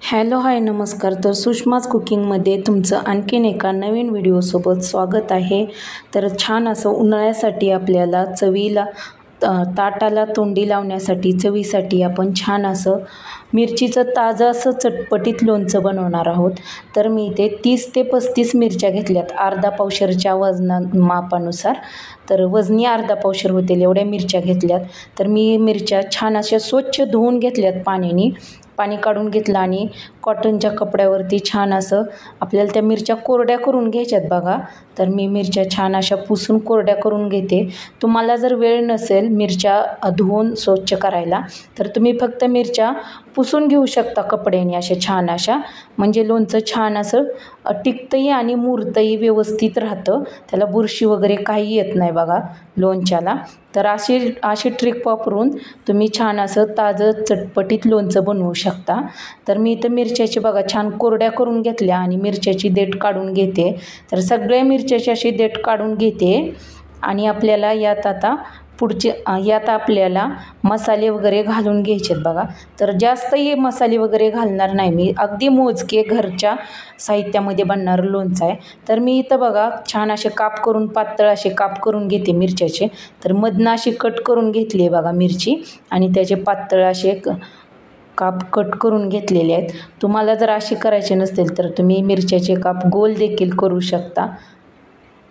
Hello hi नमस्कार. तर सुषमाज कुकिंगमध्ये तुमचं आणखीन एका नवीन व्हिडिओसोबत स्वागत आहे. तर छान असं उन्हाळ्यासाठी आपल्याला चवीला ताटाला तोंडी लावण्यासाठी चवीसाठी आपण छान असं मिरचीचं ताजं असं चटपटीत लोणचं बनवणार आहोत. तर मी इथे 30 ते 35 मिरच्या घेतल्यात अर्धा पावशेरच्या मापानुसार. तर वजनी अर्धा पावशेर होतील एवढ्या मिरच्या घेतल्यात. तर मी मिरच्या छान अशा स्वच्छ धुवून घेतल्यात पाण्याने. पाणी काढून घेतलं आणि कॉटनच्या कपड्यावरती छान असं आपल्याला त्या मिरच्या कोरड्या करून घ्यायच्यात बघा. तर मी मिरच्या छान अशा पुसून कोरड्या करून घेते. तुम्हाला जर वेळ नसेल मिरच्या धुवून स्वच्छ करायला तर तुम्ही फक्त मिरच्या पुसून घेऊ शकता कपड्याने अशा छान अशा. म्हणजे लोणचं छान असं टिकतंही आणि मुरतंही व्यवस्थित राहतं. त्याला बुरशी वगैरे काही येत नाही बघा लोणच्याला. तर अशी ट्रिक वापरून तुम्ही छान असं ताजं चटपटीत लोणचं बनवू शकता. तर मी इथं मिरच्याची बघा छान कोरड्या करून घेतल्या आणि मिरच्याची देठ काढून घेते. तर सगळ्या मिरच्याची अशी देठ काढून घेते आणि आपल्याला यात आपल्याला मसाले वगैरे घालून घ्यायचे आहेत बघा. तर जास्तही मसाले वगैरे घालणार नाही मी, अगदी मोजके घरच्या साहित्यामध्ये बनणारं लोणचं आहे. तर मी इथं बघा छान असे काप करून पातळ असे काप करून घेते मिरच्याचे. तर मधनं अशी कट करून घेतली आहे बघा मिरची आणि त्याचे पातळ असे काप कट करून घेतलेले आहेत. तुम्हाला जर असे करायचे नसतील तर तुम्ही मिरच्याचे काप गोल देखील करू शकता.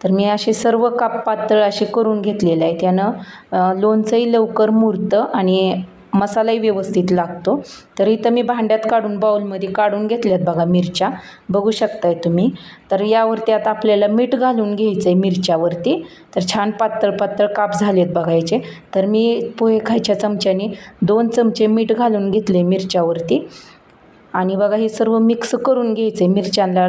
तर मी असे सर्व काप पातळ असे करून घेतलेले आहेत. त्यानं लोणचंही लवकर मुरतं आणि मसालाही व्यवस्थित लागतो. तर इथं मी भांड्यात काढून बाउलमध्ये काढून घेतल्यात बघा मिरच्या, बघू शकताय तुम्ही. तर यावरती आता आपल्याला मीठ घालून घ्यायचं आहे मिरच्यावरती. तर छान पातळ पातळ काप झालेत बघायचे. तर मी पोहे खायच्या चमच्याने 2 चमचे मीठ घालून घेतले मिरच्यावरती आणि बघा हे सर्व मिक्स करून घ्यायचं आहे. मिरच्यांना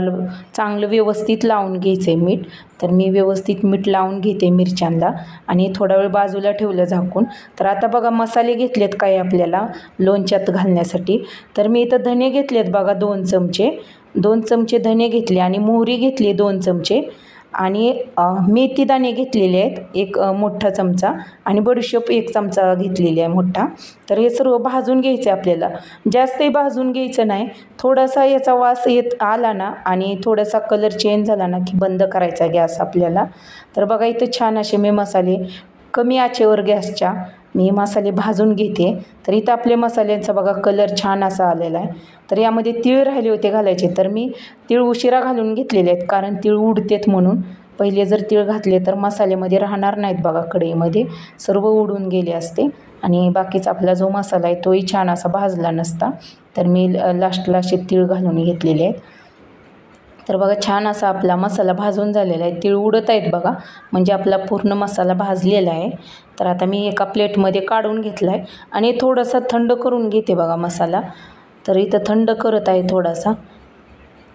चांगलं व्यवस्थित लावून घ्यायचं आहे मीठ. तर मी व्यवस्थित मीठ लावून घेते मिरच्यांना आणि थोडा वेळ बाजूला ठेवलं झाकून. तर आता बघा मसाले घेतलेत काय आपल्याला लोणच्यात घालण्यासाठी. तर मी इथं धने घेतलेत बघा 2 चमचे. 2 चमचे धने घेतले आणि मोहरी घेतली 2 चमचे आणि मेथीदाणे घेतलेले आहेत 1 मोठा चमचा आणि बडीशेप 1 चमचा घेतलेली आहे मोठा. तर हे सर्व भाजून घ्यायचं आहे आपल्याला. जास्तही भाजून घ्यायचं नाही. थोडासा याचा वास आला ना आणि थोडासा कलर चेंज झाला ना की बंद करायचा गॅस आपल्याला. तर बघा इथं छान असे मी मसाले कमी आचेवर गॅसच्या मी मसाले भाजून घेते. तर इथं आपले मसाल्यांचा बघा कलर छान असा आलेला आहे. तर यामध्ये तीळ राहिले होते घालायचे. तर मी तीळ उशिरा घालून घेतलेले आहेत कारण तीळ उडतेत म्हणून. पहिले जर तीळ घातले तर मसाल्यामध्ये राहणार नाहीत बघा, कढईमध्ये सर्व उडून गेले असते आणि बाकीचा आपला जो मसाला आहे तोही छान असा भाजला नसता. तर मी लास्टला असे तीळ घालून घेतलेले आहेत. तर बघा छान असा आपला मसाला भाजून झालेला आहे. तीळ उडत आहेत बघा, म्हणजे आपला पूर्ण मसाला भाजलेला आहे. तर आता मी एका प्लेटमध्ये काढून घेतला आहे आणि थोडासा थंड करून घेते बघा मसाला. तर इथं थंड करत आहे थोडासा.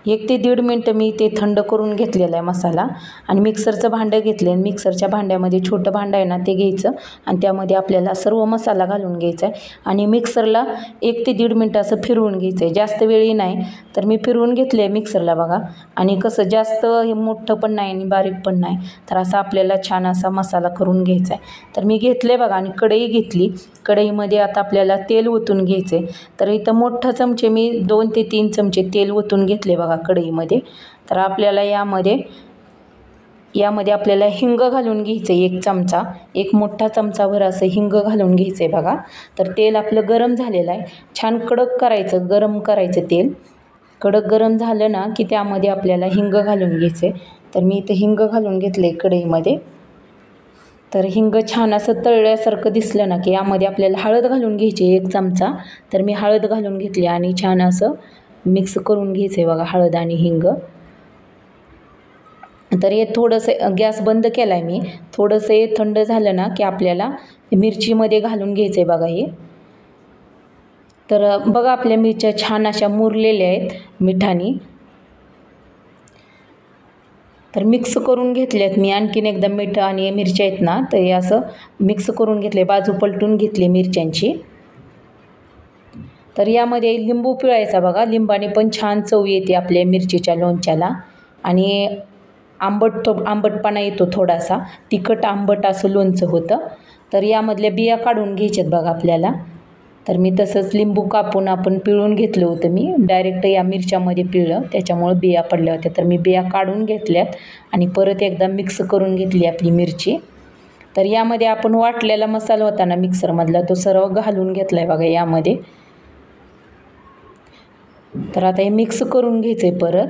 1 ते 1.5 मिनटं मी ते थंड करून घेतलेला आहे मसाला आणि मिक्सरचं भांडं घेतलं आहे. मिक्सरच्या भांड्यामध्ये छोटं भांडं आहे ना ते घ्यायचं आणि त्यामध्ये आपल्याला सर्व मसाला घालून घ्यायचा आहे आणि मिक्सरला 1 ते 1.5 मिनटं असं फिरवून घ्यायचं आहे. जास्त वेळही नाही. तर मी फिरवून घेतले आहे मिक्सरला बघा. आणि कसं जास्त हे मोठं पण नाही आणि बारीक पण नाही. तर असा आपल्याला छान असा मसाला करून घ्यायचा आहे. तर मी घेतले बघा आणि कढई घेतली. कढईमध्ये आता आपल्याला तेल ओतून घ्यायचं आहे. तर इथं मोठं चमचे मी 2 ते 3 चमचे तेल ओतून घेतले बघा कढईमध्ये. तर आपल्याला यामध्ये आपल्याला हिंग घालून घ्यायचं आहे 1 चमचा. 1 मोठा चमचाभर असं हिंग घालून घ्यायचं आहे बघा. तर तेल आपलं गरम झालेलं आहे. छान कडक करायचं, गरम करायचं तेल. कडक गरम झालं ना की त्यामध्ये आपल्याला हिंग घालून घ्यायचं आहे. तर मी इथे हिंग घालून घेतलं आहे कढईमध्ये. तर हिंग छान असं तळल्यासारखं दिसलं ना की यामध्ये आपल्याला हळद घालून घ्यायची 1 चमचा. तर मी हळद घालून घेतली आणि छान असं मिक्स करून घ्यायचं आहे बघा हळद आणि हिंग. तर हे थोडंसं गॅस बंद केला आहे मी. थोडंसं हे थंड झालं ना की आपल्याला मिरचीमध्ये घालून घ्यायचं आहे बघा हे. तर बघा आपल्या मिरच्या छान अशा मुरलेल्या आहेत मिठाने. तर मिक्स करून घेतल्यात मी. आणखीन एकदा मीठ आणि मिरच्या आहेत ना तर हे असं मिक्स करून घेतले, बाजू पलटून घेतली मिरच्यांची. तर यामध्ये लिंबू पिळायचा बघा. लिंबाने पण छान चव येते आपल्या मिरचीच्या लोणच्याला आणि आंबटपणा येतो थोडासा. तिखट आंबट असं लोणचं होतं. तर यामधल्या बिया काढून घ्यायच्यात बघा आपल्याला. तर मी तसंच लिंबू कापून आपण पिळून घेतलं होतं. मी डायरेक्ट या मिरच्यामध्ये पिळलं, त्याच्यामुळं बिया पडल्या होत्या. तर मी बिया काढून घेतल्यात आणि परत एकदा मिक्स करून घेतली आपली मिरची. तर यामध्ये आपण वाटलेला मसाला होता ना मिक्सरमधला, तो सर्व घालून घेतला आहे बघा यामध्ये. तर आता हे मिक्स करून घ्यायचं आहे परत.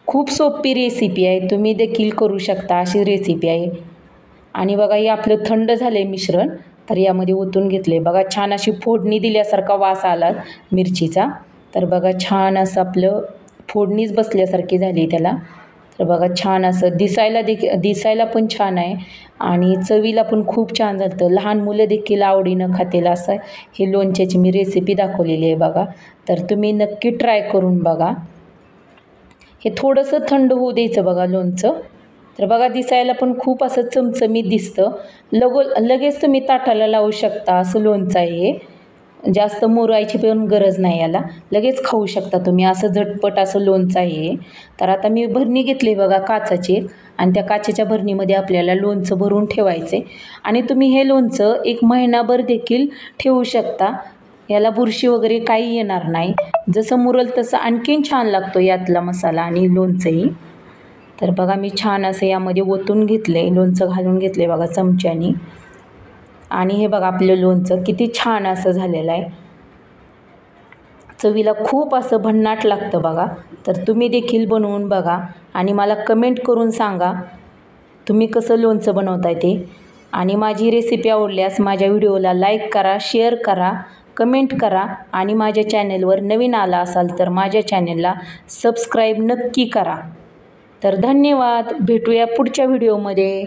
खूप सोपी रेसिपी आहे, तुम्ही देखील करू शकता अशी रेसिपी आहे. आणि बघा हे आपलं थंड झालं आहे मिश्रण, तर यामध्ये ओतून घेतले. बघा छान अशी फोडणी दिल्यासारखा वास आला मिरचीचा. तर बघा छान असं आपलं फोडणीच बसल्यासारखी झाली त्याला. तर बघा छान असं दिसायला पण छान आहे आणि चवीला पण खूप छान झालं. लहान मुलं देखील आवडीनं खातील असं हे लोणच्याची मी रेसिपी दाखवलेली आहे बघा. तर तुम्ही नक्की ट्राय करून बघा. हे थोडंसं थंड होऊ द्यायचं बघा लोणचं. तर बघा दिसायला पण खूप असं चमचमीत दिसतं. लगेच तुम्ही ताटाला लावू शकता असं लोणचं आहे हे. जास्त मुरायची पण गरज नाही याला, लगेच खाऊ शकता तुम्ही, असं झटपट असं लोणचं आहे हे. तर आता मी भरणी घेतली बघा काचेची, आणि त्या काचेच्या भरणीमध्ये आपल्याला लोणचं भरून ठेवायचे. आणि तुम्ही हे लोणचं 1 महिनाभर देखील ठेवू शकता. याला बुरशी वगैरे काही येणार नाही. जसं मुरल तसं आणखीन छान लागतो यातला मसाला आणि लोणचंही. तर बघा मी छान असं यामध्ये ओतून घेतले, लोणचं घालून घेतले बघा चमच्यानी. आणि हे बघा आपलं लोणचं किती छान असं झालेलं आहे. चवीला खूप असं भन्नाट लागतं बघा. तर तुम्ही देखील बनवून बघा आणि मला कमेंट करून सांगा तुम्ही कसं लोणचं बनवताय ते. आणि माझी रेसिपी आवडल्यास माझ्या व्हिडिओला लाईक करा, शेअर करा, कमेंट करा आणि माझ्या चॅनलवर नवीन आला असाल तर माझ्या चॅनलला सबस्क्राईब नक्की करा. तर धन्यवाद, भेटूया पुढच्या व्हिडिओमध्ये.